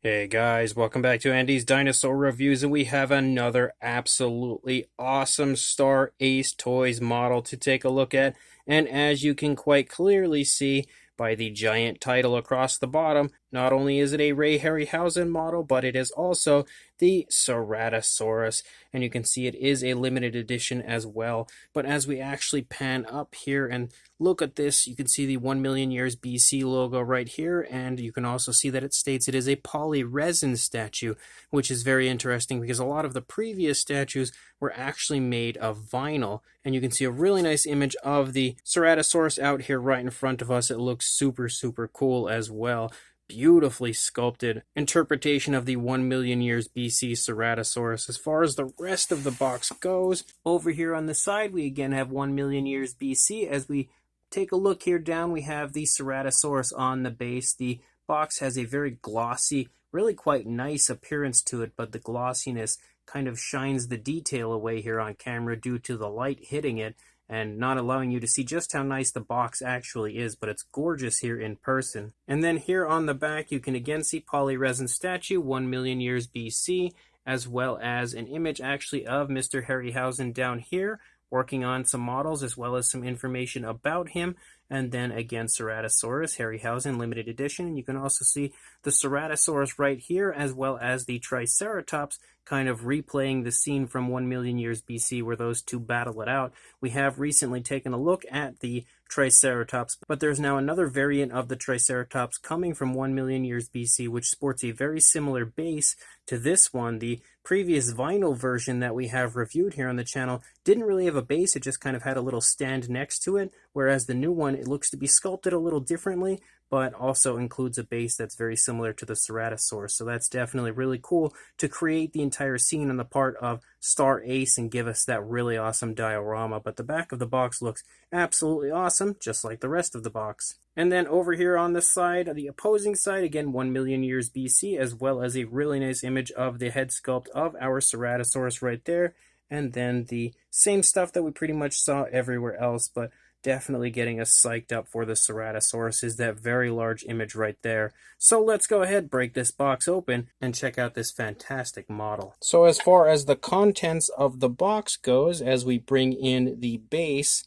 Hey guys, welcome back to Andy's Dinosaur Reviews, and we have another absolutely awesome Star Ace Toys model to take a look at. And as you can quite clearly see by the giant title across the bottom, not only is it a Ray Harryhausen model, but it is also the Ceratosaurus. And you can see it is a limited edition as well. But as we actually pan up here and look at this, you can see the 1 million years BC logo right here, and you can also see that it states it is a polyresin statue, which is very interesting because a lot of the previous statues were actually made of vinyl. And you can see a really nice image of the Ceratosaurus out here right in front of us. It looks super cool as well. Beautifully sculpted interpretation of the 1 million years BC Ceratosaurus. As far as the rest of the box goes, over here on the side we again have 1 million years BC. As we take a look here down, we have the Ceratosaurus on the base. The box has a very glossy, really quite nice appearance to it, but the glossiness kind of shines the detail away here on camera due to the light hitting it and not allowing you to see just how nice the box actually is, but it's gorgeous here in person. And then here on the back, you can again see polyresin statue, 1 million years BC, as well as an image actually of Mr. Harryhausen down here, working on some models as well as some information about him. And then again, Ceratosaurus, Harryhausen, limited edition. And you can also see the Ceratosaurus right here, as well as the Triceratops, kind of replaying the scene from 1 million years BC where those two battle it out. We have recently taken a look at the Triceratops, but there's now another variant of the Triceratops coming from 1 million years BC, which sports a very similar base to this one. The previous vinyl version that we have reviewed here on the channel didn't really have a base, it just kind of had a little stand next to it, whereas the new one, it looks to be sculpted a little differently, but also includes a base that's very similar to the Ceratosaurus. So that's definitely really cool to create the entire scene on the part of Star Ace and give us that really awesome diorama. But the back of the box looks absolutely awesome, just like the rest of the box. And then over here on the side, the opposing side, again, 1 million years BC, as well as a really nice image of the head sculpt of our Ceratosaurus right there. And then the same stuff that we pretty much saw everywhere else, but definitely getting us psyched up for the Ceratosaurus is that very large image right there. So let's go ahead, break this box open, and check out this fantastic model. So as far as the contents of the box goes, as we bring in the base,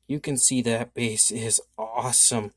you can see that base is awesome.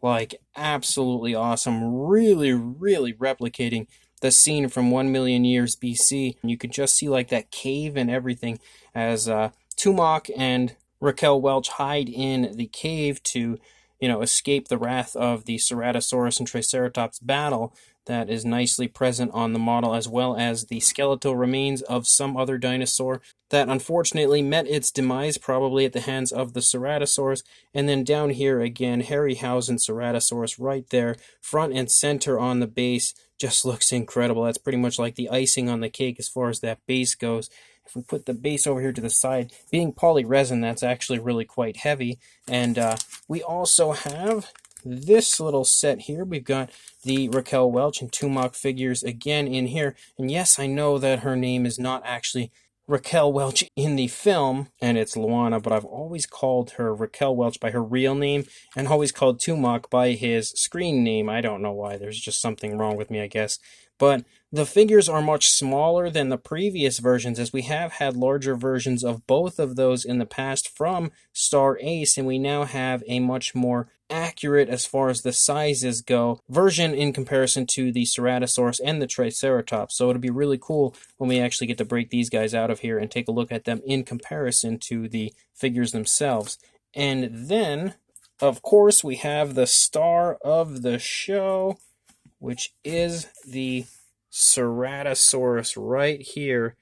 Like, absolutely awesome. Really replicating the scene from 1 million years BC. And you can just see like that cave and everything as Tumak and Raquel Welch hide in the cave to, escape the wrath of the Ceratosaurus and Triceratops battle that is nicely present on the model, as well as the skeletal remains of some other dinosaur that unfortunately met its demise, probably at the hands of the Ceratosaurus. And then down here again, Harryhausen Ceratosaurus right there, front and center on the base, just looks incredible. That's pretty much like the icing on the cake as far as that base goes. If we put the base over here to the side, being polyresin, that's actually really quite heavy. And we also have this little set here. We've got the Raquel Welch and Tumak figures again in here. And yes, I know that her name is not actually Raquel Welch in the film, and it's Luana, but I've always called her Raquel Welch by her real name and always called Tumak by his screen name. I don't know why. There's just something wrong with me, I guess. But the figures are much smaller than the previous versions, as we have had larger versions of both of those in the past from Star Ace, and we now have a much more accurate, as far as the sizes go, version in comparison to the Ceratosaurus and the Triceratops. So it'll be really cool when we actually get to break these guys out of here and take a look at them in comparison to the figures themselves. And then, of course, we have the star of the show, which is the Ceratosaurus right here.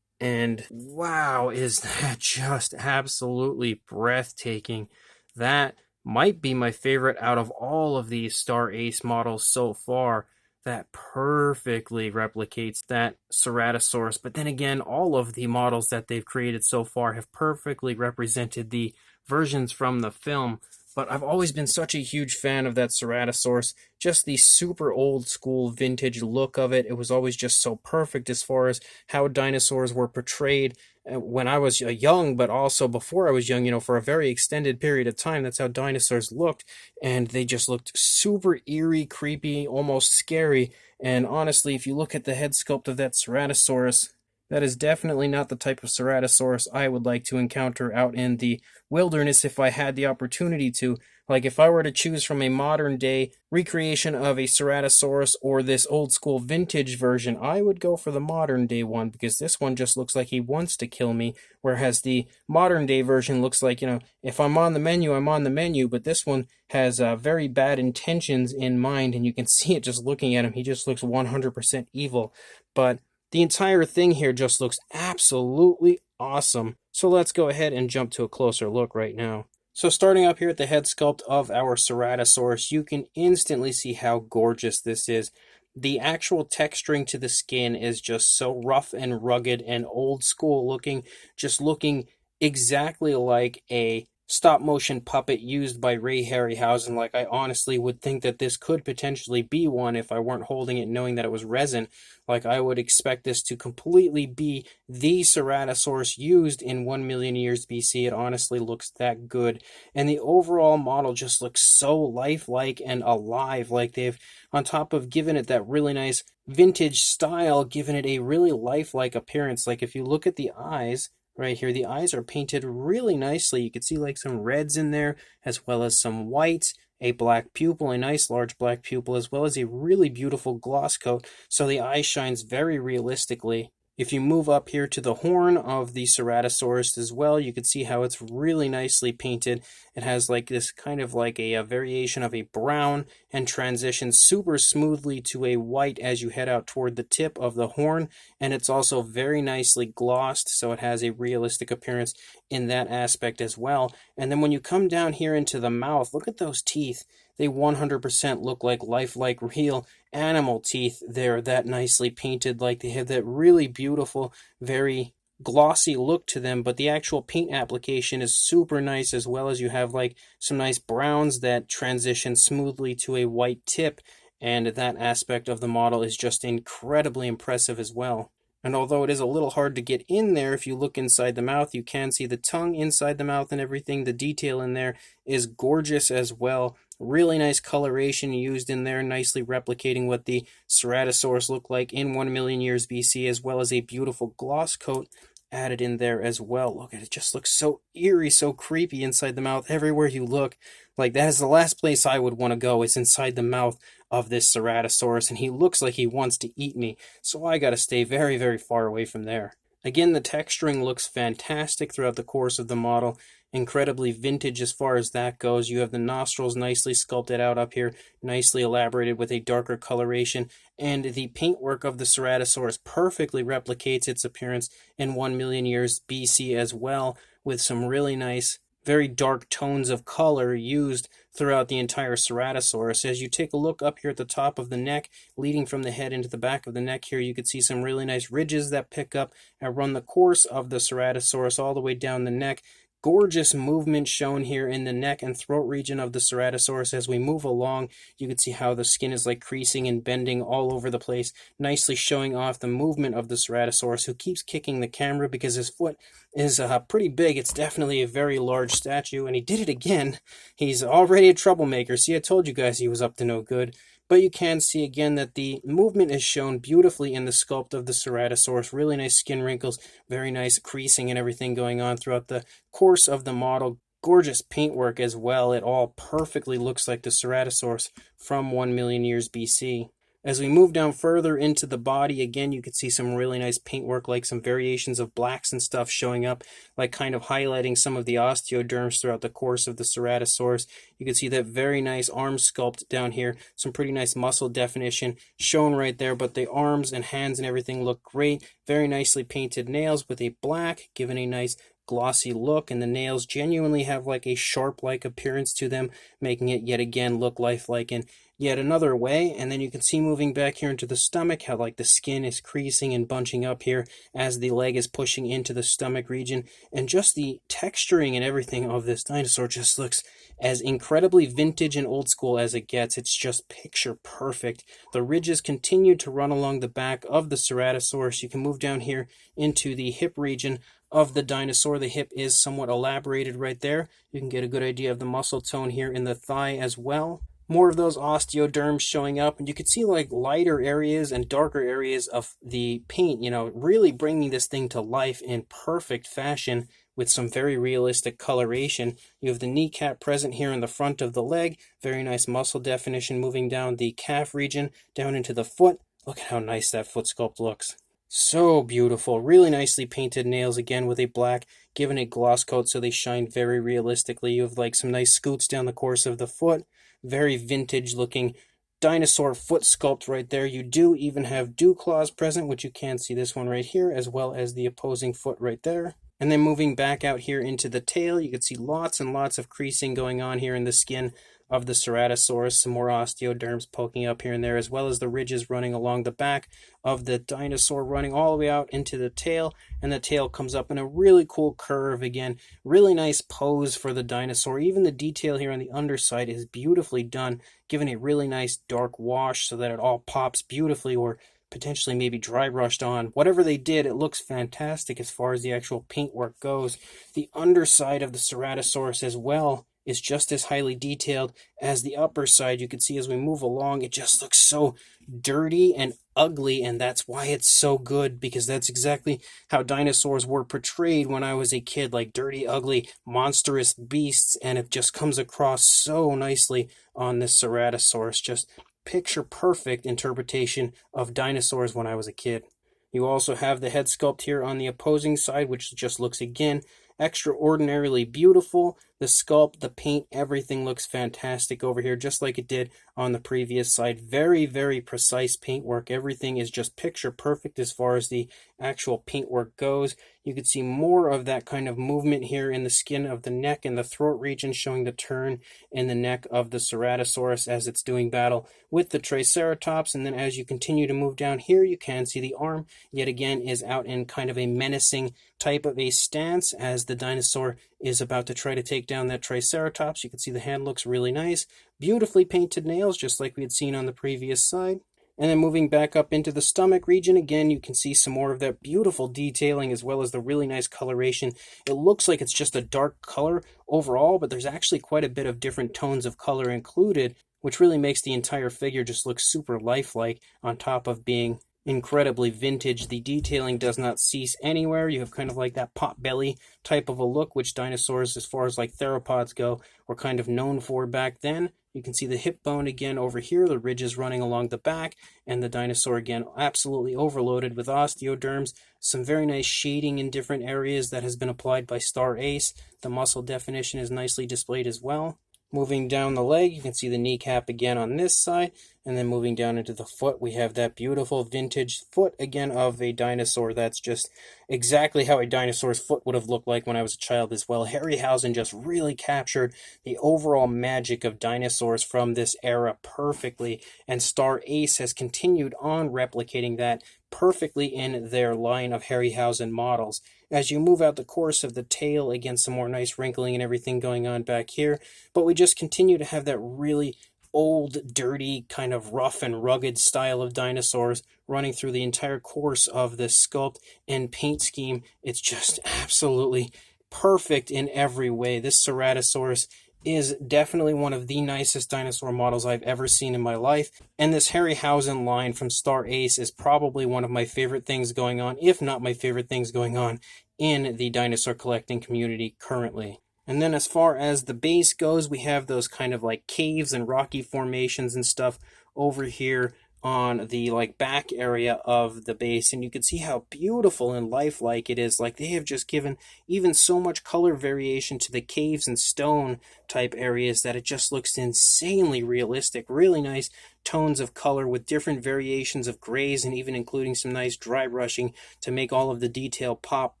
And wow, is that just absolutely breathtaking. That might be my favorite out of all of these Star Ace models so far. That perfectly replicates that Ceratosaurus. But then again, all of the models that they've created so far have perfectly represented the versions from the film. But I've always been such a huge fan of that Ceratosaurus, just the super old school vintage look of it. It was always just so perfect as far as how dinosaurs were portrayed when I was young, but also before I was young, for a very extended period of time. That's how dinosaurs looked, and they just looked super eerie, creepy, almost scary. And honestly, if you look at the head sculpt of that Ceratosaurus, that is definitely not the type of Ceratosaurus I would like to encounter out in the wilderness if I had the opportunity to. Like, if I were to choose from a modern day recreation of a Ceratosaurus or this old school vintage version, I would go for the modern day one, because this one just looks like he wants to kill me, whereas the modern day version looks like, if I'm on the menu, I'm on the menu, but this one has very bad intentions in mind, and you can see it just looking at him. He just looks 100% evil. But the entire thing here just looks absolutely awesome. So let's go ahead and jump to a closer look right now. So starting up here at the head sculpt of our Ceratosaurus, you can instantly see how gorgeous this is. The actual texturing to the skin is just so rough and rugged and old school looking, just looking exactly like a stop motion puppet used by Ray Harryhausen. Like, I honestly would think that this could potentially be one if I weren't holding it knowing that it was resin. Like, I would expect this to completely be the Ceratosaurus used in 1 million years BC. It honestly looks that good. And the overall model just looks so lifelike and alive. Like, they've, on top of giving it that really nice vintage style, given it a really lifelike appearance. Like, if you look at the eyes, right here, the eyes are painted really nicely. You can see like some reds in there, as well as some whites, a black pupil, a nice large black pupil, as well as a really beautiful gloss coat, so the eye shines very realistically. If you move up here to the horn of the Ceratosaurus as well, you can see how it's really nicely painted. It has like this kind of like a variation of a brown and transitions super smoothly to a white as you head out toward the tip of the horn. And it's also very nicely glossed, so it has a realistic appearance in that aspect as well. And then when you come down here into the mouth, look at those teeth. They 100% look like lifelike real animal teeth. They're that nicely painted, like they have that really beautiful, very glossy look to them, but the actual paint application is super nice, as well as you have like some nice browns that transition smoothly to a white tip, and that aspect of the model is just incredibly impressive as well. And although it is a little hard to get in there, if you look inside the mouth, you can see the tongue inside the mouth and everything. The detail in there is gorgeous as well. Really nice coloration used in there, nicely replicating what the Ceratosaurus looked like in 1 million years BC, as well as a beautiful gloss coat added in there as well. Look at it, just looks so eerie, so creepy inside the mouth everywhere you look. Like, that is the last place I would want to go, is inside the mouth of this Ceratosaurus, and he looks like he wants to eat me, so I gotta stay very, very far away from there. Again, the texturing looks fantastic throughout the course of the model. Incredibly vintage as far as that goes. You have the nostrils nicely sculpted out up here, nicely elaborated with a darker coloration, and the paintwork of the Ceratosaurus perfectly replicates its appearance in 1 million years BC as well, with some really nice, very dark tones of color used throughout the entire Ceratosaurus. As you take a look up here at the top of the neck, leading from the head into the back of the neck here, you can see some really nice ridges that pick up and run the course of the Ceratosaurus all the way down the neck. Gorgeous movement shown here in the neck and throat region of the Ceratosaurus. As we move along, you can see how the skin is like creasing and bending all over the place, nicely showing off the movement of the Ceratosaurus, who keeps kicking the camera because his foot is pretty big. It's definitely a very large statue, and he did it again. He's already a troublemaker. See, I told you guys he was up to no good. But you can see again that the movement is shown beautifully in the sculpt of the Ceratosaurus. Really nice skin wrinkles, very nice creasing and everything going on throughout the course of the model. Gorgeous paintwork as well. It all perfectly looks like the Ceratosaurus from 1 million years BC. As we move down further into the body, again, you can see some really nice paintwork, like some variations of blacks and stuff showing up, like kind of highlighting some of the osteoderms throughout the course of the Ceratosaurus. You can see that very nice arm sculpt down here, some pretty nice muscle definition shown right there, but the arms and hands and everything look great. Very nicely painted nails with a black, giving a nice glossy look, and the nails genuinely have like a sharp-like appearance to them, making it yet again look lifelike in yet another way. And then you can see moving back here into the stomach how like the skin is creasing and bunching up here as the leg is pushing into the stomach region, and just the texturing and everything of this dinosaur just looks as incredibly vintage and old school as it gets. It's just picture perfect. The ridges continue to run along the back of the Ceratosaurus. You can move down here into the hip region of the dinosaur. The hip is somewhat elaborated right there. You can get a good idea of the muscle tone here in the thigh as well. More of those osteoderms showing up, and you can see like lighter areas and darker areas of the paint, really bringing this thing to life in perfect fashion with some very realistic coloration. You have the kneecap present here in the front of the leg, very nice muscle definition moving down the calf region, down into the foot. Look at how nice that foot sculpt looks. So beautiful, really nicely painted nails again with a black, given a gloss coat so they shine very realistically. You have like some nice scoots down the course of the foot. Very vintage looking dinosaur foot sculpt right there. You do even have dew claws present, which you can see this one right here, as well as the opposing foot right there. And then moving back out here into the tail, you can see lots and lots of creasing going on here in the skin of the Ceratosaurus. Some more osteoderms poking up here and there, as well as the ridges running along the back of the dinosaur, running all the way out into the tail. And the tail comes up in a really cool curve again. Really nice pose for the dinosaur. Even the detail here on the underside is beautifully done, given a really nice dark wash so that it all pops beautifully, or potentially maybe dry brushed on. Whatever they did, it looks fantastic as far as the actual paintwork goes. The underside of the Ceratosaurus as well is just as highly detailed as the upper side. You can see as we move along, it just looks so dirty and ugly, and that's why it's so good, because that's exactly how dinosaurs were portrayed when I was a kid, like dirty, ugly, monstrous beasts, and it just comes across so nicely on this Ceratosaurus. Just picture perfect interpretation of dinosaurs when I was a kid. You also have the head sculpt here on the opposing side, which just looks again extraordinarily beautiful. The sculpt, the paint, everything looks fantastic over here, just like it did on the previous side. Very, very precise paintwork. Everything is just picture perfect as far as the actual paintwork goes. You can see more of that kind of movement here in the skin of the neck and the throat region, showing the turn in the neck of the Ceratosaurus as it's doing battle with the Triceratops. And then as you continue to move down here, you can see the arm yet again is out in kind of a menacing type of a stance as the dinosaur is about to try to take down that Triceratops. You can see the hand looks really nice. Beautifully painted nails, just like we had seen on the previous side. And then moving back up into the stomach region, again, you can see some more of that beautiful detailing as well as the really nice coloration. It looks like it's just a dark color overall, but there's actually quite a bit of different tones of color included, which really makes the entire figure just look super lifelike on top of being incredibly vintage. The detailing does not cease anywhere. You have kind of like that pot belly type of a look, which dinosaurs, as far as like theropods go, were kind of known for back then. You can see the hip bone again over here, the ridges running along the back, and the dinosaur again absolutely overloaded with osteoderms. Some very nice shading in different areas that has been applied by Star Ace. The muscle definition is nicely displayed as well. Moving down the leg, you can see the kneecap again on this side, and then moving down into the foot, we have that beautiful vintage foot again of a dinosaur. That's just exactly how a dinosaur's foot would have looked like when I was a child as well. Harryhausen just really captured the overall magic of dinosaurs from this era perfectly, and Star Ace has continued on replicating that perfectly in their line of Harryhausen models. As you move out the course of the tail, again, some more nice wrinkling and everything going on back here, but we just continue to have that really old, dirty, kind of rough and rugged style of dinosaurs running through the entire course of this sculpt and paint scheme. It's just absolutely perfect in every way. This Ceratosaurus is definitely one of the nicest dinosaur models I've ever seen in my life, and this Harryhausen line from Star Ace is probably one of my favorite things going on, if not my favorite things going on in the dinosaur collecting community currently. And then as far as the base goes, we have those kind of like caves and rocky formations and stuff over here on the like back area of the base, and you can see how beautiful and lifelike it is. Like, they have just given even so much color variation to the caves and stone type areas that it just looks insanely realistic. Really nice tones of color with different variations of grays, and even including some nice dry brushing to make all of the detail pop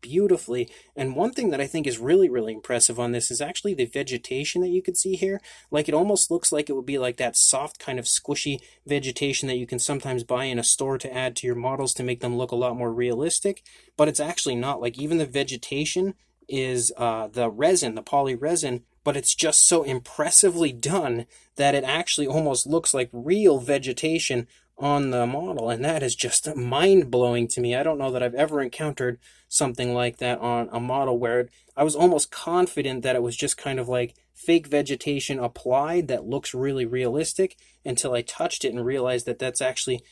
beautifully. And one thing that I think is really, really impressive on this is actually the vegetation that you can see here. Like, it almost looks like it would be like that soft kind of squishy vegetation that you can sometimes buy in a store to add to your models to make them look a lot more realistic, but it's actually not. Like, even the vegetation is the resin, the poly resin, but it's just so impressively done that it actually almost looks like real vegetation on the model, and that is just mind-blowing to me. I don't know that I've ever encountered something like that on a model where I was almost confident that it was just kind of like fake vegetation applied that looks really realistic, until I touched it and realized that that's actually,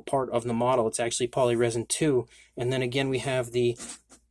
part of the model. It's actually polyresin too. And then again, we have the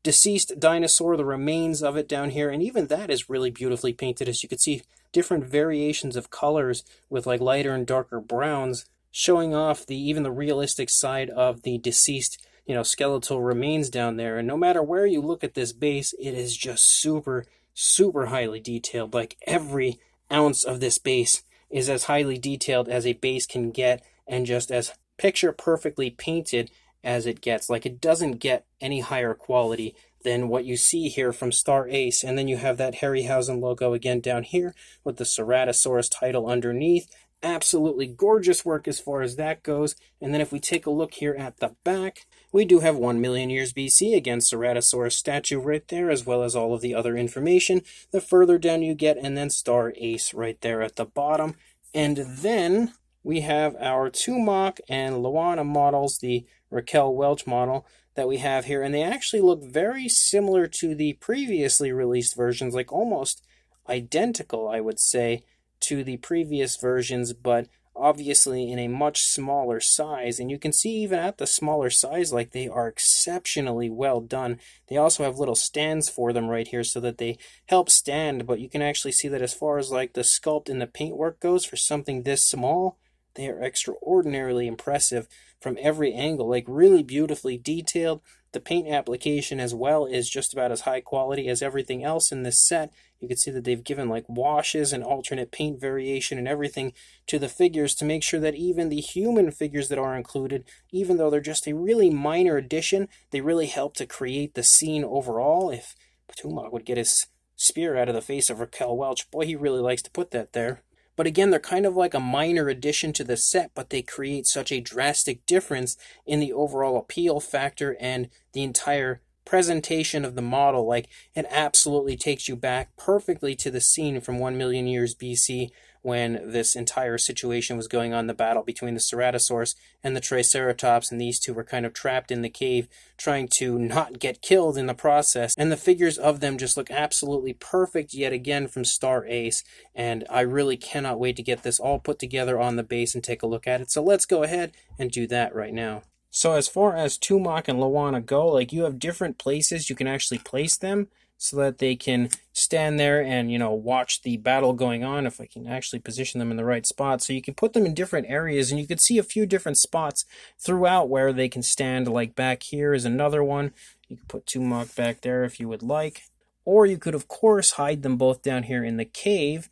deceased dinosaur, the remains of it down here, and even that is really beautifully painted. As you can see, different variations of colors with like lighter and darker browns, showing off even the realistic side of the deceased, skeletal remains down there. And no matter where you look at this base, it is just super, super highly detailed. Like, every ounce of this base is as highly detailed as a base can get, and just as picture perfectly painted as it gets. Like, it doesn't get any higher quality than what you see here from Star Ace. And then you have that Harryhausen logo again down here with the Ceratosaurus title underneath. Absolutely gorgeous work as far as that goes. And then if we take a look here at the back, we do have 1 million years BC, again, Ceratosaurus statue right there, as well as all of the other information the further down you get, and then Star Ace right there at the bottom. And then we have our Tumok and Luana models, the Raquel Welch model that we have here, and they actually look very similar to the previously released versions, like almost identical, I would say, to the previous versions, but obviously in a much smaller size. And you can see even at the smaller size, like, they are exceptionally well done. They also have little stands for them right here so that they help stand, but you can actually see that as far as like the sculpt and the paintwork goes, for something this small, they are extraordinarily impressive from every angle, like really beautifully detailed. The paint application as well is just about as high quality as everything else in this set. You can see that they've given like washes and alternate paint variation and everything to the figures to make sure that even the human figures that are included, even though they're just a really minor addition, they really help to create the scene overall. If Tumok would get his spear out of the face of Raquel Welch, boy, he really likes to put that there. But again, they're kind of like a minor addition to the set, but they create such a drastic difference in the overall appeal factor and the entire presentation of the model. Like, it absolutely takes you back perfectly to the scene from 1 million years BC when this entire situation was going on, the battle between the Ceratosaurus and the Triceratops, and these two were kind of trapped in the cave trying to not get killed in the process. And the figures of them just look absolutely perfect yet again from Star Ace, and I really cannot wait to get this all put together on the base and take a look at it. So let's go ahead and do that right now. So as far as Tumok and Luana go, like, you have different places you can actually place them so that they can stand there and, watch the battle going on, if I can actually position them in the right spot. So you can put them in different areas, and you can see a few different spots throughout where they can stand. Like, back here is another one. You can put Tumok back there if you would like. Or you could, of course, hide them both down here in the cave,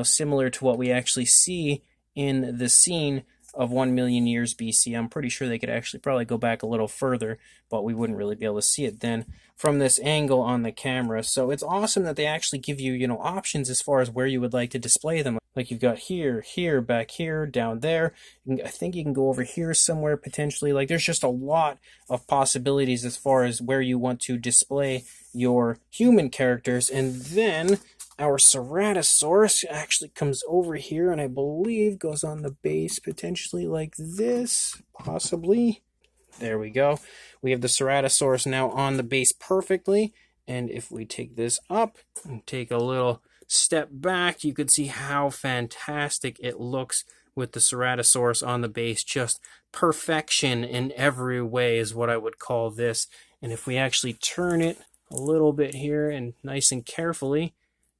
similar to what we actually see in the scene of 1 million years BC. I'm pretty sure they could actually probably go back a little further, but we wouldn't really be able to see it then from this angle on the camera. So it's awesome that they actually give you, options as far as where you would like to display them. Like, you've got here, here, back here, down there. I think you can go over here somewhere potentially. Like, there's just a lot of possibilities as far as where you want to display your human characters. And then our Ceratosaurus actually comes over here, and I believe goes on the base potentially like this, possibly. There we go. We have the Ceratosaurus now on the base perfectly, and if we take this up and take a little step back, you could see how fantastic it looks with the Ceratosaurus on the base. Just perfection in every way is what I would call this. And if we actually turn it a little bit here and nice and carefully,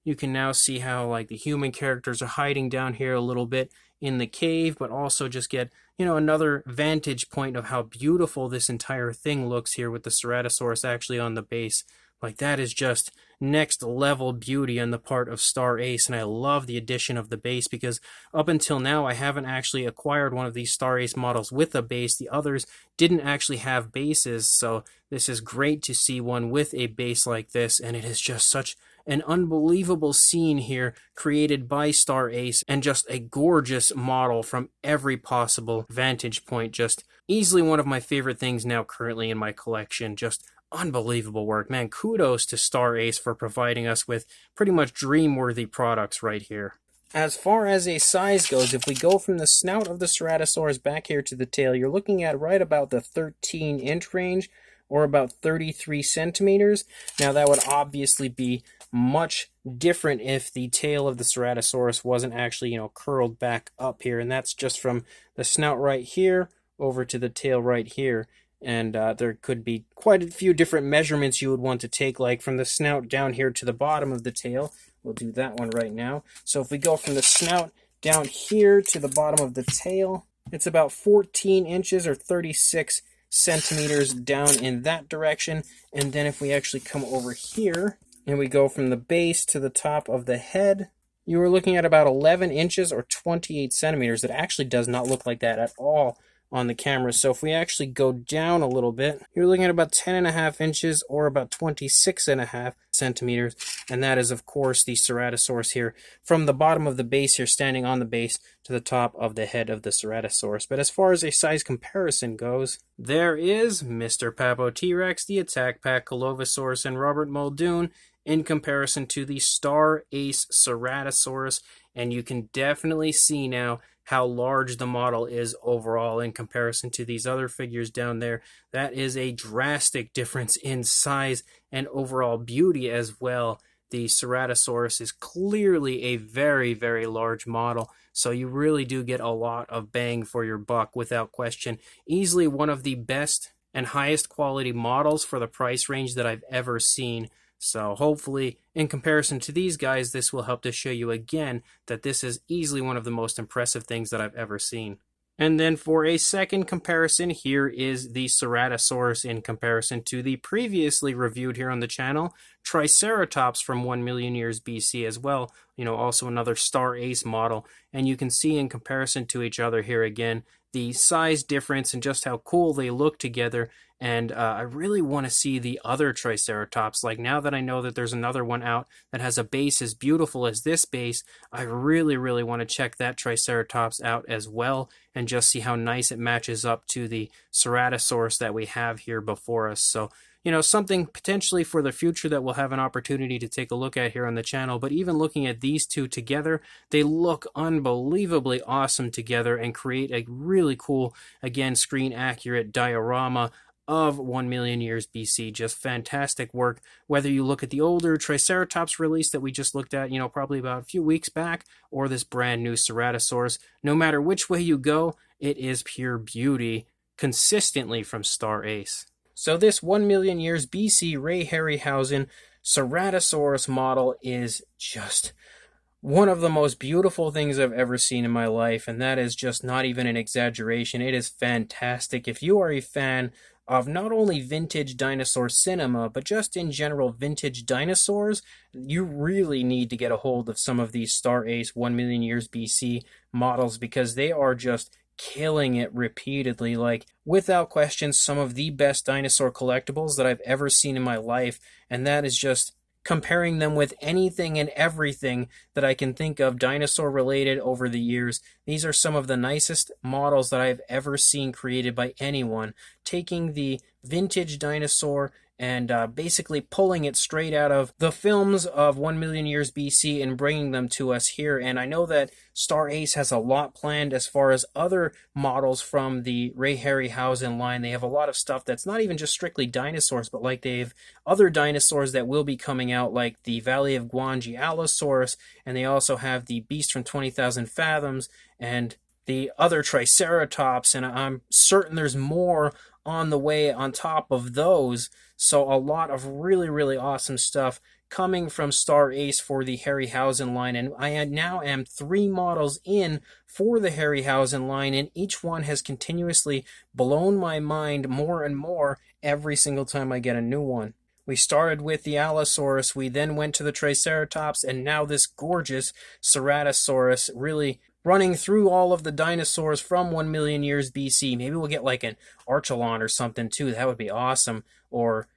you can now see how, like, the human characters are hiding down here a little bit in the cave, but also just get, another vantage point of how beautiful this entire thing looks here with the Ceratosaurus actually on the base. Like, that is just next level beauty on the part of Star Ace, and I love the addition of the base, because up until now I haven't actually acquired one of these Star Ace models with a base. The others didn't actually have bases, so this is great to see one with a base like this, and it is just such an unbelievable scene here created by Star Ace, and just a gorgeous model from every possible vantage point. Just easily one of my favorite things now currently in my collection. Just unbelievable work, man. Kudos to Star Ace for providing us with pretty much dream-worthy products right here. As far as a size goes, if we go from the snout of the Ceratosaurus back here to the tail, you're looking at right about the 13-inch range, or about 33 centimeters. Now, that would obviously be much different if the tail of the Ceratosaurus wasn't actually, curled back up here, and that's just from the snout right here over to the tail right here. And there could be quite a few different measurements you would want to take, like from the snout down here to the bottom of the tail. We'll do that one right now. So if we go from the snout down here to the bottom of the tail, it's about 14 inches or 36 centimeters down in that direction. And then if we actually come over here and we go from the base to the top of the head, you are looking at about 11 inches or 28 centimeters. It actually does not look like that at all on the camera. So if we actually go down a little bit, you're looking at about 10.5 inches or about 26.5 centimeters. And that is, of course, the Ceratosaurus here, from the bottom of the base here, standing on the base, to the top of the head of the Ceratosaurus. But as far as a size comparison goes, there is Mr. Papo T-Rex, the Attack Pack Colovosaurus, and Robert Muldoon in comparison to the Star Ace Ceratosaurus. And you can definitely see now how large the model is overall in comparison to these other figures down there. That is a drastic difference in size and overall beauty as well. The Ceratosaurus is clearly a very, very large model, so you really do get a lot of bang for your buck without question. Easily one of the best and highest quality models for the price range that I've ever seen. So hopefully, in comparison to these guys, this will help to show you again that this is easily one of the most impressive things that I've ever seen. And then for a second comparison, here is the Ceratosaurus in comparison to the previously reviewed here on the channel, Triceratops from 1 million years BC as well. Also another Star Ace model. And you can see in comparison to each other here again, the size difference and just how cool they look together. And I really want to see the other Triceratops. Like, now that I know that there's another one out that has a base as beautiful as this base, I really, really want to check that Triceratops out as well and just see how nice it matches up to the Ceratosaurus that we have here before us. So, something potentially for the future that we'll have an opportunity to take a look at here on the channel. But even looking at these two together, they look unbelievably awesome together and create a really cool, again, screen-accurate diorama of 1 million years BC. Just fantastic work. Whether you look at the older Triceratops release that we just looked at, probably about a few weeks back, or this brand new Ceratosaurus, no matter which way you go, it is pure beauty consistently from Star Ace. So this 1 million years BC Ray Harryhausen Ceratosaurus model is just one of the most beautiful things I've ever seen in my life, and that is just not even an exaggeration. It is fantastic. If you are a fan of not only vintage dinosaur cinema, but just in general vintage dinosaurs, you really need to get a hold of some of these Star Ace 1 million years BC models, because they are just killing it repeatedly. Like, without question, some of the best dinosaur collectibles that I've ever seen in my life, and that is just comparing them with anything and everything that I can think of dinosaur related over the years. These are some of the nicest models that I've ever seen created by anyone, taking the vintage dinosaur and basically pulling it straight out of the films of 1 million years BC and bringing them to us here. And I know that Star Ace has a lot planned as far as other models from the Ray Harryhausen line. They have a lot of stuff that's not even just strictly dinosaurs, but like they have other dinosaurs that will be coming out, like the Valley of Guanji Allosaurus, and they also have the Beast from 20,000 Fathoms and the other Triceratops, and I'm certain there's more on the way on top of those. So a lot of really, really awesome stuff coming from Star Ace for the Harryhausen line. And I now am 3 models in for the Harryhausen line, and each one has continuously blown my mind more and more every single time I get a new one. We started with the Allosaurus, we then went to the Triceratops, and now this gorgeous Ceratosaurus, really running through all of the dinosaurs from 1 million years BC. Maybe we'll get like an Archelon or something too. That would be awesome. Or,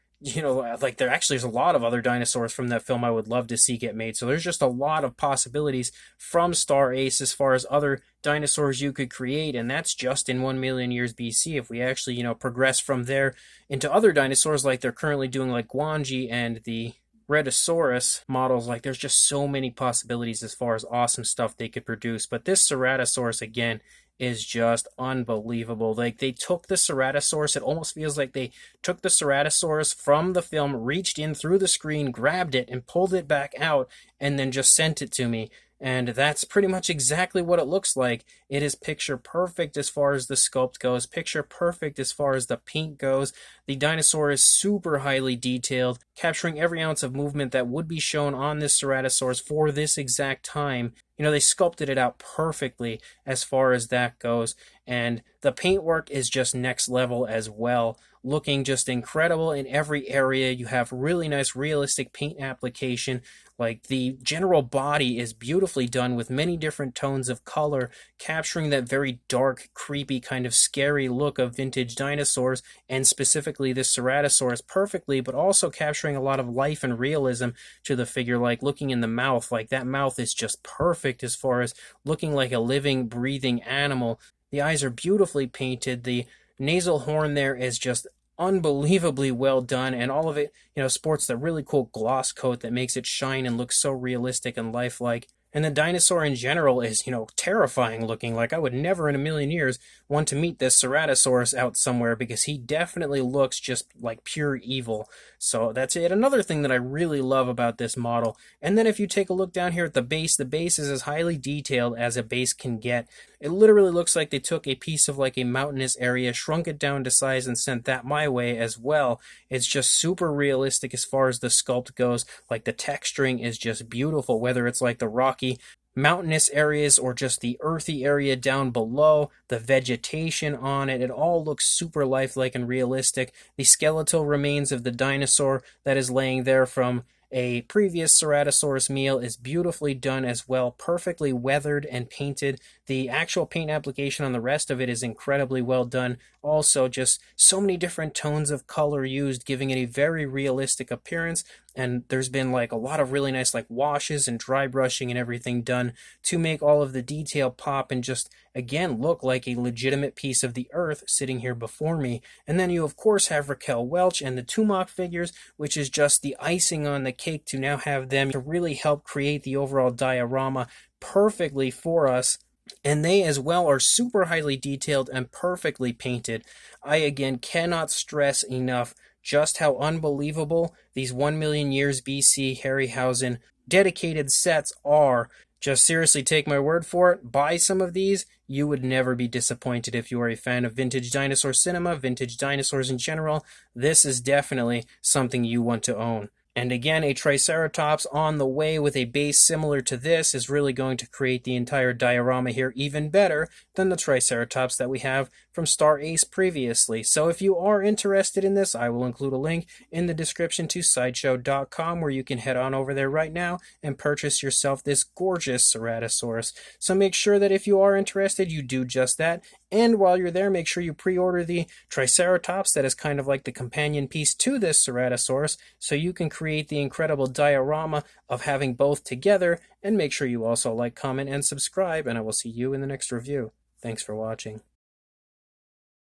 like there's a lot of other dinosaurs from that film I would love to see get made. So there's just a lot of possibilities from Star Ace as far as other dinosaurs you could create, and that's just in 1 million years BC. If we actually, progress from there into other dinosaurs like they're currently doing, like Guanji and the Rhedosaurus models, like there's just so many possibilities as far as awesome stuff they could produce. But this Ceratosaurus, again, is just unbelievable. Like, they took the Ceratosaurus, it almost feels like they took the Ceratosaurus from the film, reached in through the screen, grabbed it, and pulled it back out, and then just sent it to me. And that's pretty much exactly what it looks like. It is picture perfect as far as the sculpt goes, picture perfect as far as the paint goes. The dinosaur is super highly detailed, capturing every ounce of movement that would be shown on this Ceratosaurus for this exact time. They sculpted it out perfectly as far as that goes. And the paintwork is just next level as well, looking just incredible in every area. You have really nice realistic paint application. Like, the general body is beautifully done with many different tones of color, capturing that very dark, creepy, kind of scary look of vintage dinosaurs, and specifically this Ceratosaurus perfectly, but also capturing a lot of life and realism to the figure, like looking in the mouth. Like, that mouth is just perfect as far as looking like a living, breathing animal. The eyes are beautifully painted. The nasal horn there is just unbelievably well done, and all of it, sports the really cool gloss coat that makes it shine and look so realistic and lifelike. And the dinosaur in general is, terrifying looking. Like, I would never in a million years want to meet this Ceratosaurus out somewhere, because he definitely looks just like pure evil. So that's it. Another thing that I really love about this model. And then if you take a look down here at the base is as highly detailed as a base can get. It literally looks like they took a piece of like a mountainous area, shrunk it down to size, and sent that my way as well. It's just super realistic as far as the sculpt goes. Like, the texturing is just beautiful, whether it's like the rocky mountainous areas or just the earthy area down below, the vegetation on it, it all looks super lifelike and realistic. The skeletal remains of the dinosaur that is laying there from a previous Ceratosaurus meal is beautifully done as well, perfectly weathered and painted. The actual paint application on the rest of it is incredibly well done. Also, just so many different tones of color used, giving it a very realistic appearance. And there's been like a lot of really nice like washes and dry brushing and everything done to make all of the detail pop and just, again, look like a legitimate piece of the earth sitting here before me. And then you of course have Raquel Welch and the Tumok figures, which is just the icing on the cake to now have them to really help create the overall diorama perfectly for us. And they as well are super highly detailed and perfectly painted. I again cannot stress enough just how unbelievable these 1 million years BC Harryhausen dedicated sets are. Just seriously take my word for it. Buy some of these. You would never be disappointed if you are a fan of vintage dinosaur cinema, vintage dinosaurs in general. This is definitely something you want to own. And again, a Triceratops on the way with a base similar to this is really going to create the entire diorama here even better than the Triceratops that we have from Star Ace previously. So if you are interested in this, I will include a link in the description to Sideshow.com, where you can head on over there right now and purchase yourself this gorgeous Ceratosaurus. So make sure that if you are interested, you do just that. And while you're there, make sure you pre-order the Triceratops that is kind of like the companion piece to this Ceratosaurus, so you can create the incredible diorama of having both together. And make sure you also like, comment, and subscribe, and I will see you in the next review. Thanks for watching.